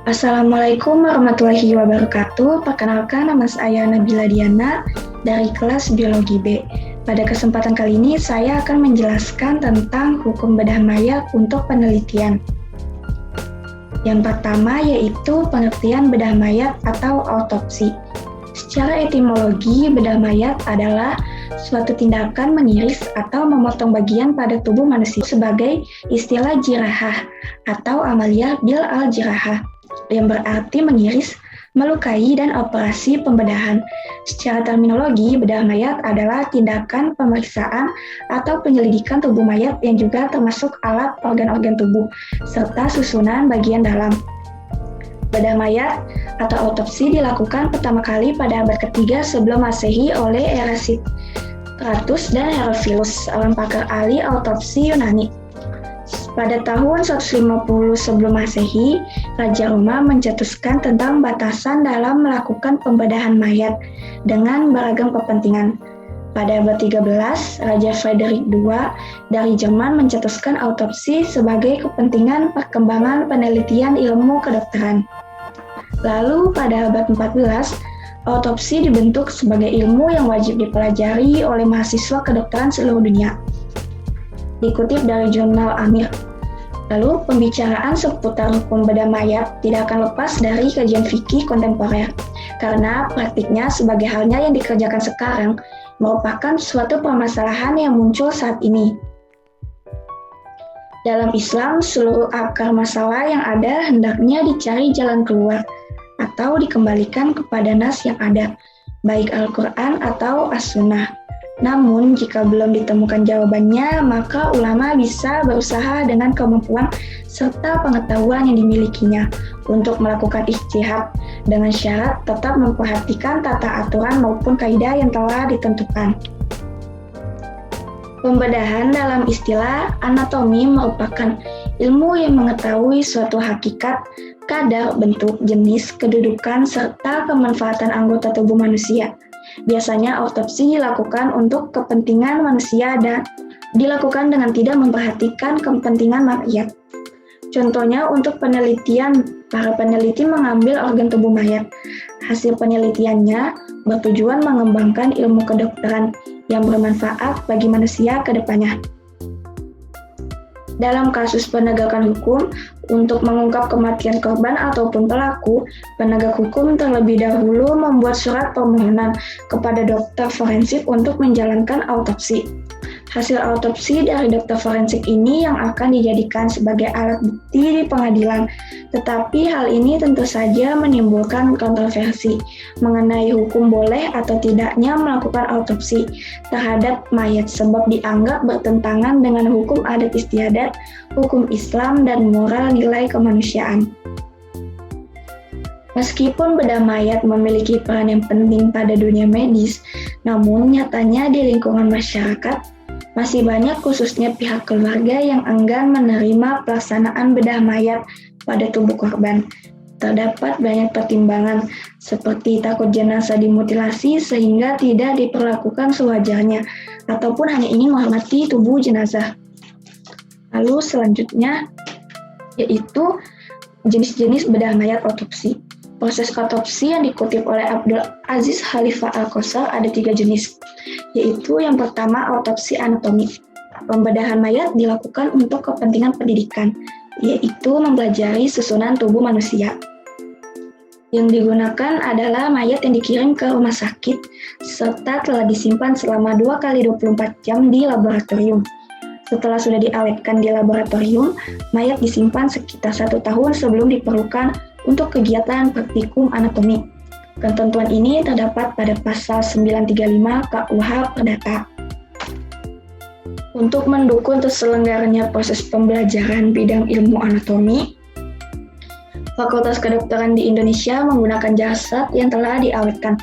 Assalamualaikum warahmatullahi wabarakatuh. Perkenalkan, nama saya Nabila Diana dari kelas Biologi B. Pada kesempatan kali ini saya akan menjelaskan tentang hukum bedah mayat untuk penelitian. Yang pertama yaitu pengertian bedah mayat atau autopsi. Secara etimologi, bedah mayat adalah suatu tindakan mengiris atau memotong bagian pada tubuh manusia sebagai istilah jirahah atau amaliyah bil al-jirahah yang berarti mengiris, melukai, dan operasi pembedahan. Secara terminologi, bedah mayat adalah tindakan pemeriksaan atau penyelidikan tubuh mayat yang juga termasuk alat organ-organ tubuh, serta susunan bagian dalam. Bedah mayat atau autopsi dilakukan pertama kali pada abad ketiga sebelum Masehi oleh Erasistratus dan Herophilus, seorang pakar ahli autopsi Yunani. Pada tahun 150 sebelum Masehi, Raja Roma mencetuskan tentang batasan dalam melakukan pembedahan mayat dengan beragam kepentingan. Pada abad 13, Raja Frederick II dari Jerman mencetuskan autopsi sebagai kepentingan perkembangan penelitian ilmu kedokteran. Lalu pada abad 14, autopsi dibentuk sebagai ilmu yang wajib dipelajari oleh mahasiswa kedokteran seluruh dunia. Dikutip dari jurnal Amir. Lalu, pembicaraan seputar hukum bedah mayat tidak akan lepas dari kajian fikih kontemporer, karena praktiknya sebagai halnya yang dikerjakan sekarang merupakan suatu permasalahan yang muncul saat ini. Dalam Islam, seluruh akar masalah yang ada hendaknya dicari jalan keluar atau dikembalikan kepada nas yang ada, baik Al-Quran atau As-Sunnah. Namun, jika belum ditemukan jawabannya, maka ulama bisa berusaha dengan kemampuan serta pengetahuan yang dimilikinya untuk melakukan ijtihad dengan syarat tetap memperhatikan tata aturan maupun kaidah yang telah ditentukan. Pembedahan dalam istilah anatomi merupakan ilmu yang mengetahui suatu hakikat, kadar, bentuk, jenis, kedudukan, serta kemanfaatan anggota tubuh manusia. Biasanya autopsi dilakukan untuk kepentingan manusia dan dilakukan dengan tidak memperhatikan kepentingan rakyat. Contohnya untuk penelitian, para peneliti mengambil organ tubuh mayat. Hasil penelitiannya bertujuan mengembangkan ilmu kedokteran yang bermanfaat bagi manusia ke depannya. Dalam kasus penegakan hukum, untuk mengungkap kematian korban ataupun pelaku, penegak hukum terlebih dahulu membuat surat permohonan kepada dokter forensik untuk menjalankan autopsi. Hasil autopsi dari dokter forensik ini yang akan dijadikan sebagai alat bukti di pengadilan. Tetapi hal ini tentu saja menimbulkan kontroversi mengenai hukum boleh atau tidaknya melakukan autopsi terhadap mayat sebab dianggap bertentangan dengan hukum adat istiadat, hukum Islam, dan moral nilai kemanusiaan. Meskipun bedah mayat memiliki peran yang penting pada dunia medis, namun nyatanya di lingkungan masyarakat masih banyak khususnya pihak keluarga yang enggan menerima pelaksanaan bedah mayat pada tubuh korban. Terdapat banyak pertimbangan seperti takut jenazah dimutilasi sehingga tidak diperlakukan sewajarnya ataupun hanya ingin menghormati tubuh jenazah. Lalu selanjutnya yaitu jenis-jenis bedah mayat autopsi. Proses autopsi yang dikutip oleh Abdul Aziz Khalifah Al-Qasar ada 3 jenis, yaitu yang pertama autopsi anatomi. Pembedahan mayat dilakukan untuk kepentingan pendidikan, yaitu mempelajari susunan tubuh manusia. Yang digunakan adalah mayat yang dikirim ke rumah sakit, serta telah disimpan selama 2x24 jam di laboratorium. Setelah sudah diawetkan di laboratorium, mayat disimpan sekitar 1 tahun sebelum diperlukan untuk kegiatan praktikum anatomi. Ketentuan ini terdapat pada pasal 935 KUH Perdata. Untuk mendukung terselenggaranya proses pembelajaran bidang ilmu anatomi, Fakultas Kedokteran di Indonesia menggunakan jasad yang telah diawetkan.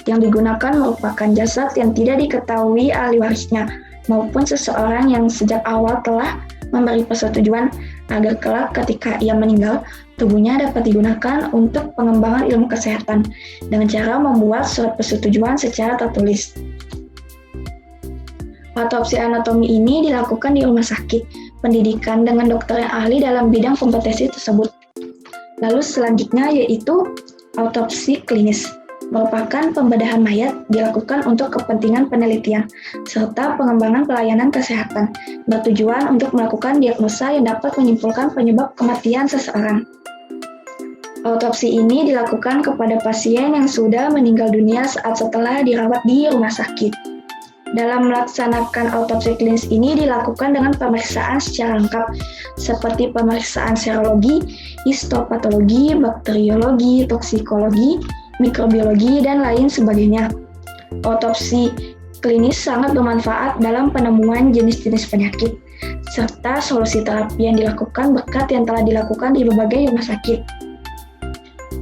Yang digunakan merupakan jasad yang tidak diketahui ahli warisnya, maupun seseorang yang sejak awal telah memberi persetujuan agar kelak ketika ia meninggal, tubuhnya dapat digunakan untuk pengembangan ilmu kesehatan dengan cara membuat surat persetujuan secara tertulis. Autopsi anatomi ini dilakukan di rumah sakit pendidikan dengan dokter yang ahli dalam bidang kompetensi tersebut. Lalu selanjutnya yaitu autopsi klinis, merupakan pembedahan mayat dilakukan untuk kepentingan penelitian serta pengembangan pelayanan kesehatan, bertujuan untuk melakukan diagnosa yang dapat menyimpulkan penyebab kematian seseorang. Autopsi ini dilakukan kepada pasien yang sudah meninggal dunia saat setelah dirawat di rumah sakit. Dalam melaksanakan autopsi klinis ini dilakukan dengan pemeriksaan secara lengkap, seperti pemeriksaan serologi, histopatologi, bakteriologi, toksikologi, mikrobiologi, dan lain sebagainya. Autopsi klinis sangat bermanfaat dalam penemuan jenis-jenis penyakit, serta solusi terapi yang dilakukan berkat yang telah dilakukan di berbagai rumah sakit.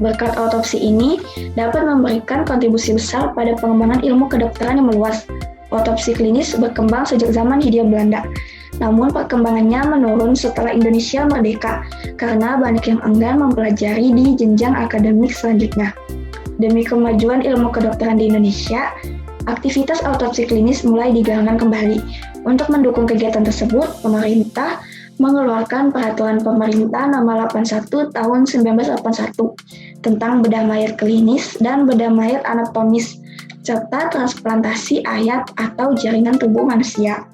Berkat autopsi ini dapat memberikan kontribusi besar pada pengembangan ilmu kedokteran yang meluas. Autopsi klinis berkembang sejak zaman Hindia Belanda, namun perkembangannya menurun setelah Indonesia merdeka karena banyak yang enggan mempelajari di jenjang akademik selanjutnya. Demi kemajuan ilmu kedokteran di Indonesia, aktivitas autopsi klinis mulai digalakkan kembali. Untuk mendukung kegiatan tersebut, pemerintah mengeluarkan Peraturan Pemerintah Nomor 81 Tahun 1981 tentang bedah mayat klinis dan bedah mayat anatomis, serta transplantasi ayat atau jaringan tubuh manusia.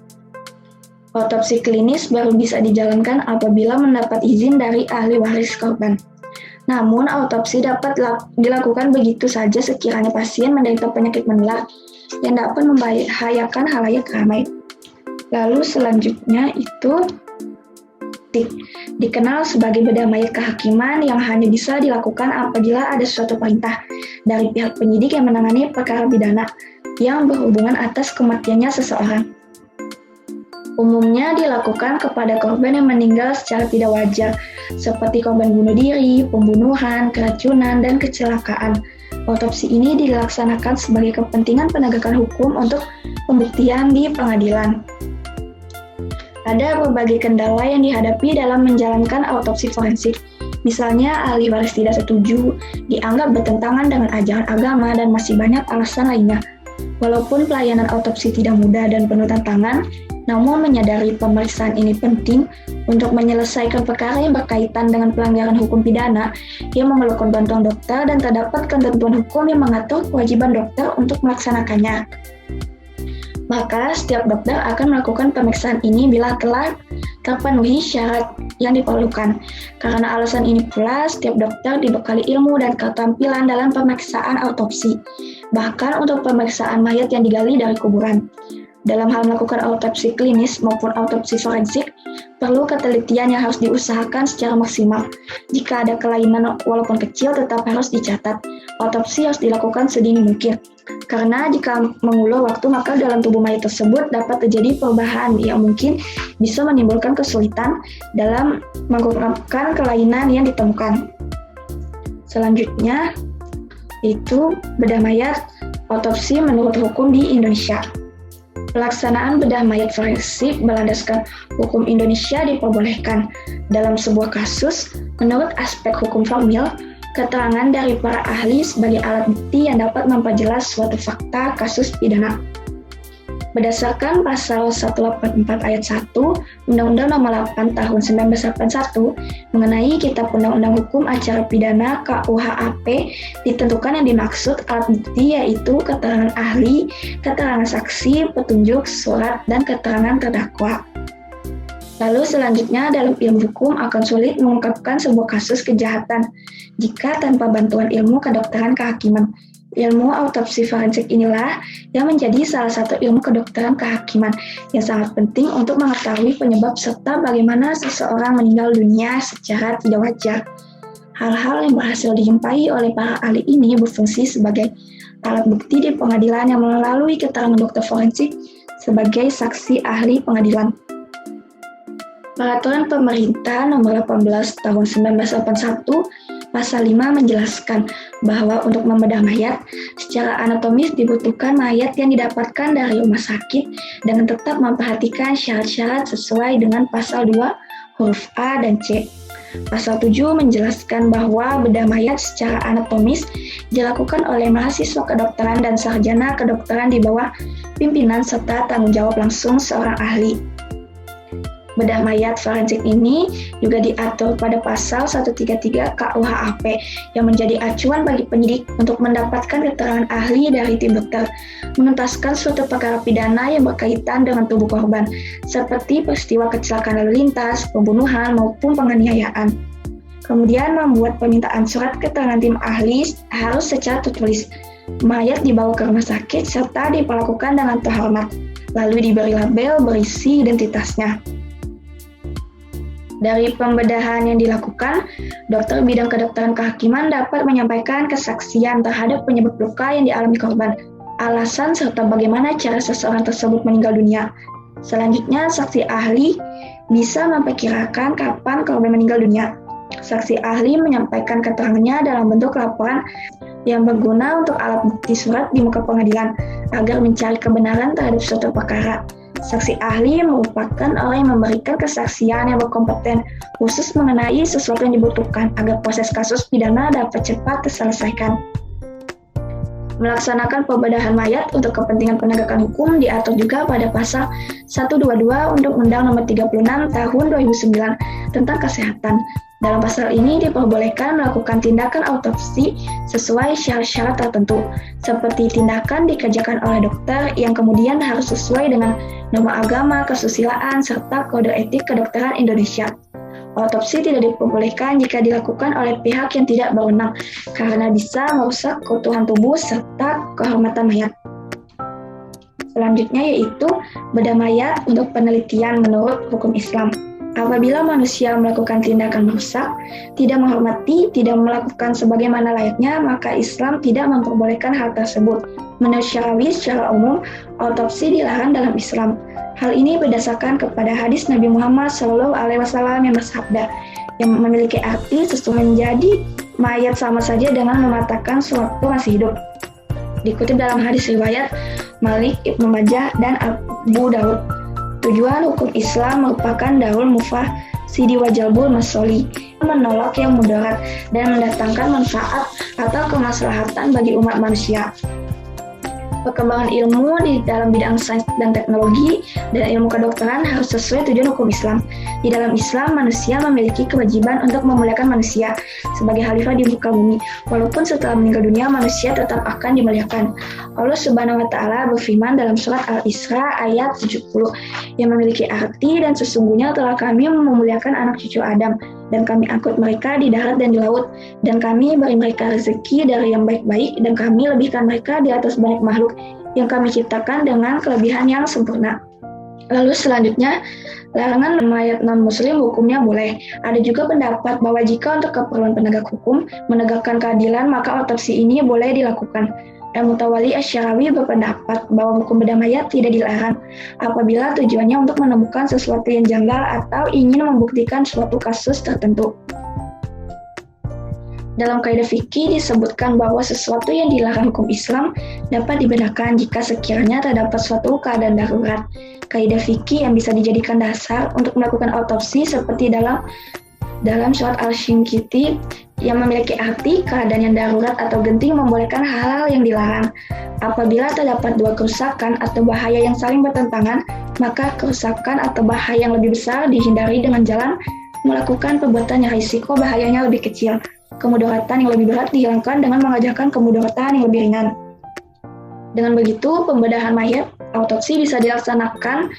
Autopsi klinis baru bisa dijalankan apabila mendapat izin dari ahli waris korban. Namun, autopsi dapat dilakukan begitu saja sekiranya pasien menderita penyakit menular yang dapat membahayakan khalayak ramai. Lalu selanjutnya itu dikenal sebagai bedah mayat kehakiman yang hanya bisa dilakukan apabila ada suatu perintah dari pihak penyidik yang menangani perkara pidana yang berhubungan atas kematiannya seseorang. Umumnya dilakukan kepada korban yang meninggal secara tidak wajar, seperti korban bunuh diri, pembunuhan, keracunan, dan kecelakaan. Autopsi ini dilaksanakan sebagai kepentingan penegakan hukum untuk pembuktian di pengadilan. Ada berbagai kendala yang dihadapi dalam menjalankan autopsi forensik. Misalnya, ahli waris tidak setuju, dianggap bertentangan dengan ajaran agama, dan masih banyak alasan lainnya. Walaupun pelayanan autopsi tidak mudah dan penuh tantangan, namun menyadari pemeriksaan ini penting untuk menyelesaikan perkara yang berkaitan dengan pelanggaran hukum pidana yang memerlukan bantuan dokter dan terdapat ketentuan hukum yang mengatur kewajiban dokter untuk melaksanakannya. Maka setiap dokter akan melakukan pemeriksaan ini bila telah terpenuhi syarat yang diperlukan. Karena alasan ini pula, setiap dokter dibekali ilmu dan keterampilan dalam pemeriksaan autopsi, bahkan untuk pemeriksaan mayat yang digali dari kuburan. Dalam hal melakukan autopsi klinis maupun autopsi forensik, perlu ketelitian yang harus diusahakan secara maksimal. Jika ada kelainan walaupun kecil tetap harus dicatat. Autopsi harus dilakukan sedini mungkin. Karena jika mengulur waktu, maka dalam tubuh mayat tersebut dapat terjadi perubahan yang mungkin bisa menimbulkan kesulitan dalam mengungkapkan kelainan yang ditemukan. Selanjutnya, itu bedah mayat autopsi menurut hukum di Indonesia. Pelaksanaan bedah mayat forensik berlandaskan hukum Indonesia diperbolehkan dalam sebuah kasus menurut aspek hukum formil, keterangan dari para ahli sebagai alat bukti yang dapat memperjelas suatu fakta kasus pidana. Berdasarkan pasal 184 ayat 1 Undang-Undang Nomor 8 Tahun 1981 mengenai Kitab Undang-Undang Hukum Acara Pidana KUHAP, ditentukan yang dimaksud alat bukti yaitu keterangan ahli, keterangan saksi, petunjuk, surat, dan keterangan terdakwa. Lalu selanjutnya dalam ilmu hukum akan sulit mengungkapkan sebuah kasus kejahatan jika tanpa bantuan ilmu kedokteran kehakiman. Ilmu autopsi forensik inilah yang menjadi salah satu ilmu kedokteran kehakiman yang sangat penting untuk mengetahui penyebab serta bagaimana seseorang meninggal dunia secara tidak wajar. Hal-hal yang berhasil dijumpai oleh para ahli ini berfungsi sebagai alat bukti di pengadilan yang melalui keterangan dokter forensik sebagai saksi ahli pengadilan. Peraturan Pemerintah Nomor 18 Tahun 1981 Pasal 5 menjelaskan bahwa untuk membedah mayat, secara anatomis dibutuhkan mayat yang didapatkan dari rumah sakit dengan tetap memperhatikan syarat-syarat sesuai dengan Pasal 2 huruf A dan C. Pasal 7 menjelaskan bahwa bedah mayat secara anatomis dilakukan oleh mahasiswa kedokteran dan sarjana kedokteran di bawah pimpinan serta tanggung jawab langsung seorang ahli. bedah mayat forensik ini juga diatur pada pasal 133 KUHP yang menjadi acuan bagi penyidik untuk mendapatkan keterangan ahli dari tim dokter, menuntaskan suatu perkara pidana yang berkaitan dengan tubuh korban, seperti peristiwa kecelakaan lalu lintas, pembunuhan, maupun penganiayaan. Kemudian membuat permintaan surat keterangan tim ahli harus secara tertulis. Mayat dibawa ke rumah sakit serta diperlakukan dengan terhormat, lalu diberi label berisi identitasnya. Dari pembedahan yang dilakukan, dokter bidang kedokteran kehakiman dapat menyampaikan kesaksian terhadap penyebab luka yang dialami korban, alasan serta bagaimana cara seseorang tersebut meninggal dunia. Selanjutnya, saksi ahli bisa memperkirakan kapan korban meninggal dunia. Saksi ahli menyampaikan keterangannya dalam bentuk laporan yang berguna untuk alat bukti surat di muka pengadilan agar mencari kebenaran terhadap suatu perkara. Saksi ahli merupakan orang yang memberikan kesaksian yang berkompeten khusus mengenai sesuatu yang dibutuhkan agar proses kasus pidana dapat cepat terselesaikan. Melaksanakan pembedahan mayat untuk kepentingan penegakan hukum diatur juga pada pasal 122 Undang-Undang Nomor 36 Tahun 2009 tentang Kesehatan. Dalam pasal ini diperbolehkan melakukan tindakan autopsi sesuai syarat-syarat tertentu, seperti tindakan dikerjakan oleh dokter yang kemudian harus sesuai dengan norma agama, kesusilaan, serta kode etik kedokteran Indonesia. Autopsi tidak diperbolehkan jika dilakukan oleh pihak yang tidak berwenang, karena bisa merusak keutuhan tubuh serta kehormatan mayat. Selanjutnya yaitu bedah mayat untuk penelitian menurut hukum Islam. Apabila manusia melakukan tindakan merusak, tidak menghormati, tidak melakukan sebagaimana layaknya, maka Islam tidak memperbolehkan hal tersebut. Menurut syarawi secara umum, autopsi dilarang dalam Islam. Hal ini berdasarkan kepada hadis Nabi Muhammad SAW yang bersabda, yang memiliki arti sesungguhnya menjadi mayat sama saja dengan mematakan sewaktu masih hidup. Dikutip dalam hadis riwayat Malik, Ibnu Majah, dan Abu Daud. Tujuan hukum Islam merupakan daul mufah sidi wajalbul masoli, menolak yang mudarat dan mendatangkan manfaat atau kemaslahatan bagi umat manusia. Perkembangan ilmu di dalam bidang sains dan teknologi dan ilmu kedokteran harus sesuai tujuan hukum Islam. Di dalam Islam, manusia memiliki kewajiban untuk memuliakan manusia sebagai khalifah di muka bumi. Walaupun setelah meninggal dunia, manusia tetap akan dimuliakan. Allah Subhanahu wa Ta'ala berfirman dalam surat Al-Isra ayat 70, yang memiliki arti, dan sesungguhnya telah kami memuliakan anak cucu Adam, dan kami angkut mereka di darat dan di laut, dan kami beri mereka rezeki dari yang baik-baik, dan kami lebihkan mereka di atas banyak makhluk yang kami ciptakan dengan kelebihan yang sempurna. Lalu selanjutnya, larangan mayat non-muslim hukumnya boleh. Ada juga pendapat bahwa jika untuk keperluan penegak hukum menegakkan keadilan, maka autopsi ini boleh dilakukan. Al-Mutawali Asy-Syarawi berpendapat bahwa hukum bedah mayat tidak dilarang apabila tujuannya untuk menemukan sesuatu yang janggal atau ingin membuktikan suatu kasus tertentu. Dalam kaidah fikih disebutkan bahwa sesuatu yang dilarang hukum Islam dapat dibenarkan jika sekiranya terdapat suatu keadaan darurat. Kaidah fikih yang bisa dijadikan dasar untuk melakukan autopsi seperti dalam surat Al-Shinqiti yang memiliki arti keadaan yang darurat atau genting membolehkan hal-hal yang dilarang. Apabila terdapat dua kerusakan atau bahaya yang saling bertentangan, maka kerusakan atau bahaya yang lebih besar dihindari dengan jalan melakukan perbuatan yang risiko bahayanya lebih kecil. Kemudaratan yang lebih berat dihilangkan dengan mengajarkan kemudaratan yang lebih ringan. Dengan begitu, pembedahan mayat autopsi bisa dilaksanakan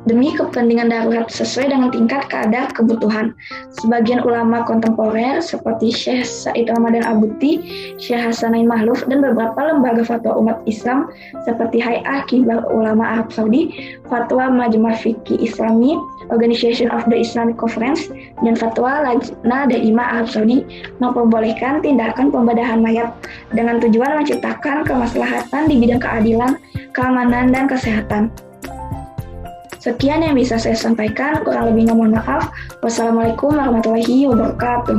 demi kepentingan darurat sesuai dengan tingkat kadar kebutuhan. Sebagian ulama kontemporer seperti Syekh Said Ramadan Abuti, Syekh Hasanain Mahluf, dan beberapa lembaga fatwa umat Islam seperti Hay'ah Kibar Ulama Arab Saudi, Fatwa Majma' Fiqih Islami, Organization of the Islamic Conference, dan Fatwa Lajnah Daimah Arab Saudi memperbolehkan tindakan pembedahan mayat dengan tujuan menciptakan kemaslahatan di bidang keadilan, keamanan, dan kesehatan. Sekian yang bisa saya sampaikan, kurang lebihnya mohon maaf. Wassalamualaikum warahmatullahi wabarakatuh.